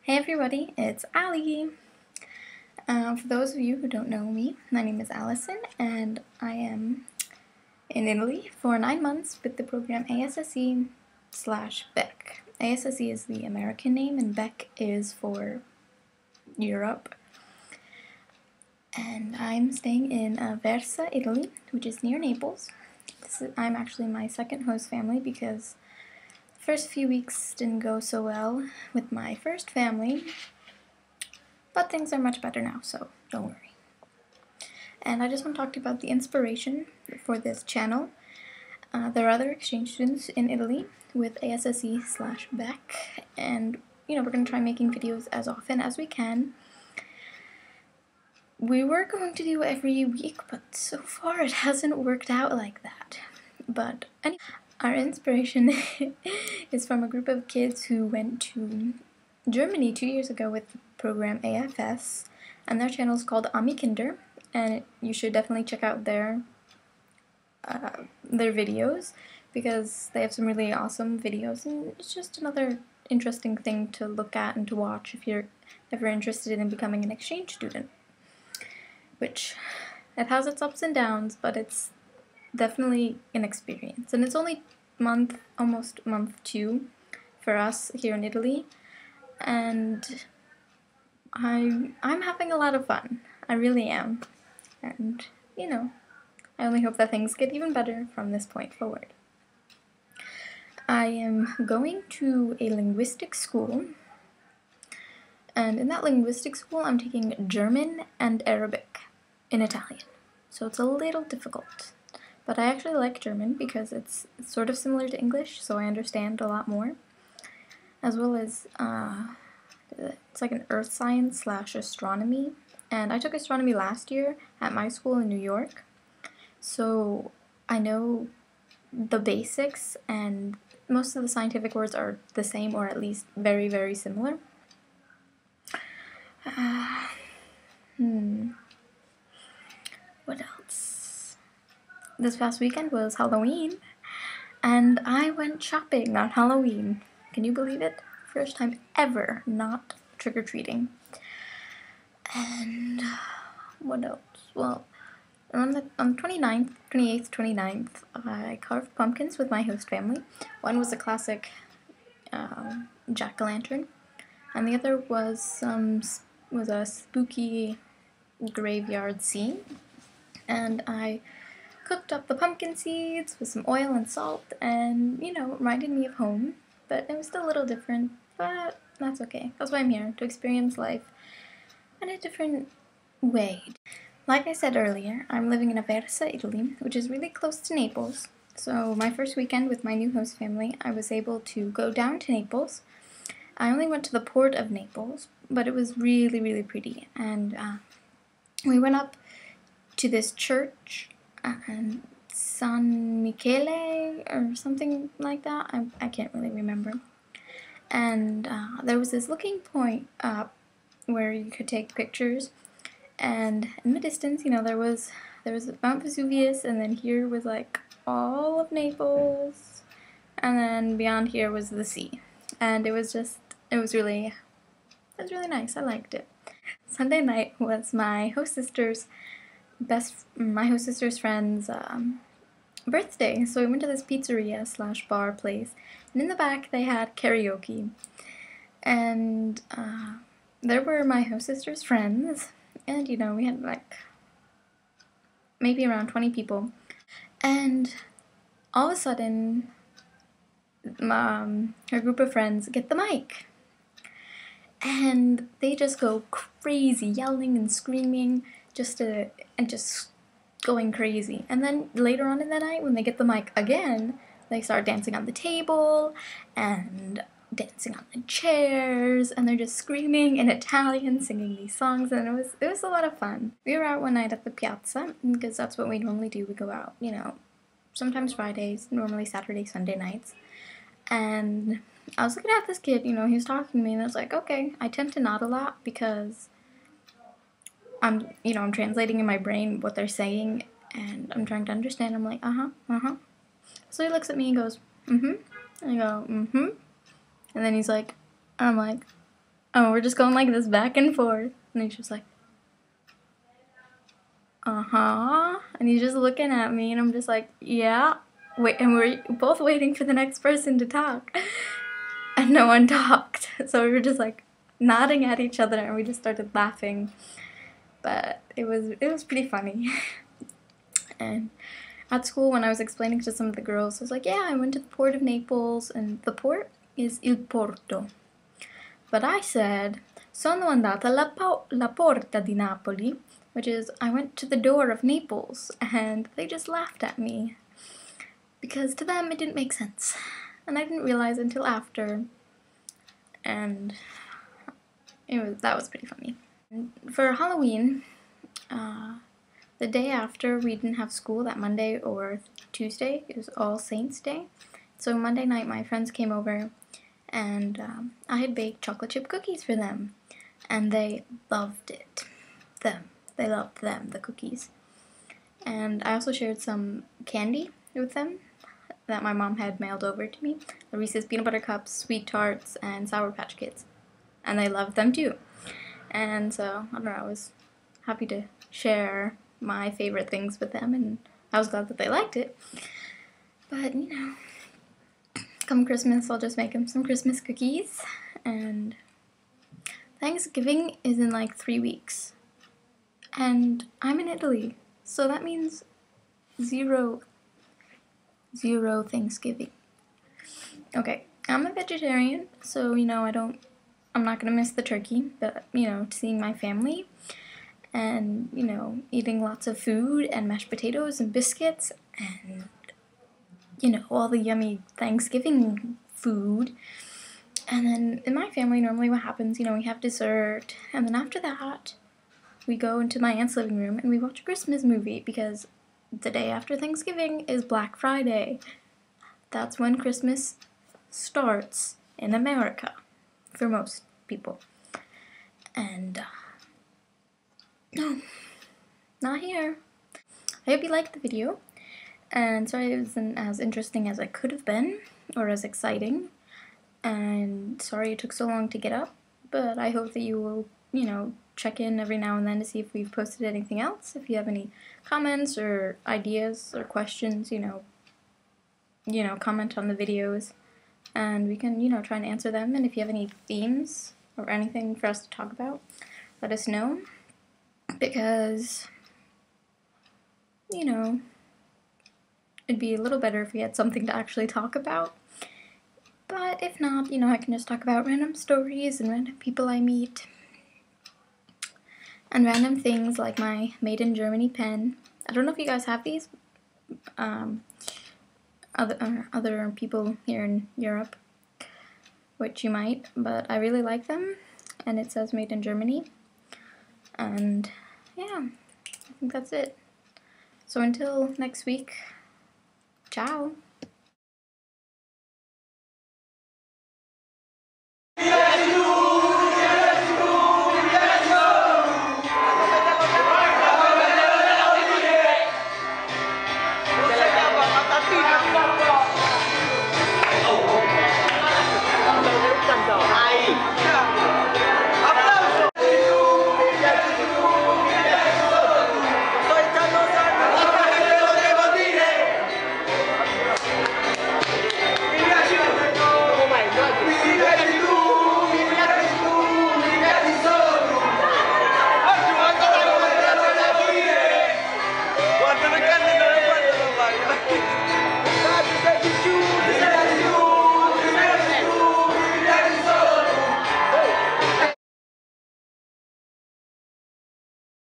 Hey everybody, it's Ali. For those of you who don't know me, my name is Allison, and I am in Italy for 9 months with the program ASSE/BEC. ASSE is the American name, and BEC is for Europe. And I'm staying in Versa, Italy, which is near Naples. I'm actually my second host family because the first few weeks didn't go so well with my first family. But things are much better now, so don't worry. And I just want to talk to you about the inspiration for this channel. There are other exchange students in Italy with ASSE/BEC, and we're going to try making videos as often as we can. We were going to do every week, but so far it hasn't worked out like that. But anyway, our inspiration is from a group of kids who went to Germany 2 years ago with the program AFS, and their channel is called Ami Kinder, and you should definitely check out their videos because they have some really awesome videos, and it's just another interesting thing to look at and to watch if you're ever interested in becoming an exchange student. Which, it has its ups and downs, but it's definitely an experience. And it's only almost month 2 for us here in Italy, and I'm having a lot of fun. I really am. And, I only hope that things get even better from this point forward. I am going to a linguistic school, and in that linguistic school I'm taking German and Arabic in Italian. So it's a little difficult. But I actually like German because it's sort of similar to English, so I understand a lot more. As well as, it's like an earth science/astronomy. And I took astronomy last year at my school in New York. So I know the basics, and most of the scientific words are the same, or at least very, very similar. What else? This past weekend was Halloween, and I went shopping on Halloween. Can you believe it? First time ever not trick-or-treating. And what else? Well, on the 28th, 29th, I carved pumpkins with my host family. One was a classic jack-o'-lantern, and the other was a spooky graveyard scene. And I cooked up the pumpkin seeds with some oil and salt, and it reminded me of home, but it was still a little different, but that's okay. That's why I'm here, to experience life in a different way. Like I said earlier, I'm living in Aversa, Italy, which is really close to Naples. So my first weekend with my new host family, I was able to go down to Naples. I only went to the port of Naples, but it was really, really pretty. And we went up to this church, San Michele or something like that. I can't really remember. And there was this looking point up where you could take pictures, and in the distance, there was Mount Vesuvius, and then here was like all of Naples, and then beyond here was the sea, and it was really nice. I liked it. Sunday night was my host sister's friend's birthday, so we went to this pizzeria/bar place, and in the back they had karaoke, and there were my host sister's friends, and we had like maybe around 20 people, and all of a sudden her group of friends get the mic, and they just go crazy, yelling and screaming, just going crazy. And then later on in the night, when they get the mic again, they start dancing on the table and dancing on the chairs, and they're just screaming in Italian, singing these songs, and it was a lot of fun. We were out one night at the piazza, because that's what we normally do. We go out, sometimes Fridays, normally Saturday, Sunday nights. And I was looking at this kid, he was talking to me, and I was like, okay. I tend to nod a lot because I'm translating in my brain what they're saying, and I'm trying to understand. I'm like, uh-huh. So he looks at me and goes, mm-hmm. And I go, mm-hmm. And then he's like, I'm like, Oh, we're just going like this back and forth. And he's just like, uh-huh. And he's just looking at me, and I'm just like, yeah. Wait, and we're both waiting for the next person to talk. And no one talked. So we were just like nodding at each other, and we just started laughing. But it was pretty funny. And at school, when I was explaining to some of the girls, I was like, yeah, I went to the port of Naples, and the port is il porto. But I said, sono andata alla porta di Napoli, which is, I went to the door of Naples, and they just laughed at me. Because to them, it didn't make sense. And I didn't realize until after, and that was pretty funny. And for Halloween, the day after, we didn't have school that Monday or Tuesday. It was All Saints Day. So Monday night, my friends came over, and I had baked chocolate chip cookies for them. And they loved it. They loved them, the cookies. And I also shared some candy with them that my mom had mailed over to me. The Reese's Peanut Butter Cups, Sweet Tarts, and Sour Patch Kids. And they loved them too. And so, I don't know, I was happy to share my favorite things with them, and I was glad that they liked it. But, you know, come Christmas, I'll just make them some Christmas cookies. And Thanksgiving is in like 3 weeks. And I'm in Italy, so that means zero Thanksgiving. Okay, I'm a vegetarian, so, you know, I'm not gonna miss the turkey, but, you know, seeing my family and, you know, eating lots of food and mashed potatoes and biscuits and, you know, all the yummy Thanksgiving food. And then in my family, normally what happens, you know, we have dessert, and then after that, we go into my aunt's living room and we watch a Christmas movie, because the day after Thanksgiving is Black Friday. That's when Christmas starts in America, for most people. And, no, not here. I hope you liked the video, and sorry it wasn't as interesting as it could have been, or as exciting, and sorry it took so long to get up, but I hope that you will, you know, check in every now and then to see if we've posted anything else. If you have any comments or ideas or questions, you know, comment on the videos, and we can, you know, try and answer them. And if you have any themes or anything for us to talk about, let us know, because, you know, it'd be a little better if we had something to actually talk about. But if not, you know, I can just talk about random stories and random people I meet. And random things like my Made in Germany pen. I don't know if you guys have these. Other people here in Europe, which you might, but I really like them. And it says Made in Germany. And yeah, I think that's it. So until next week, ciao.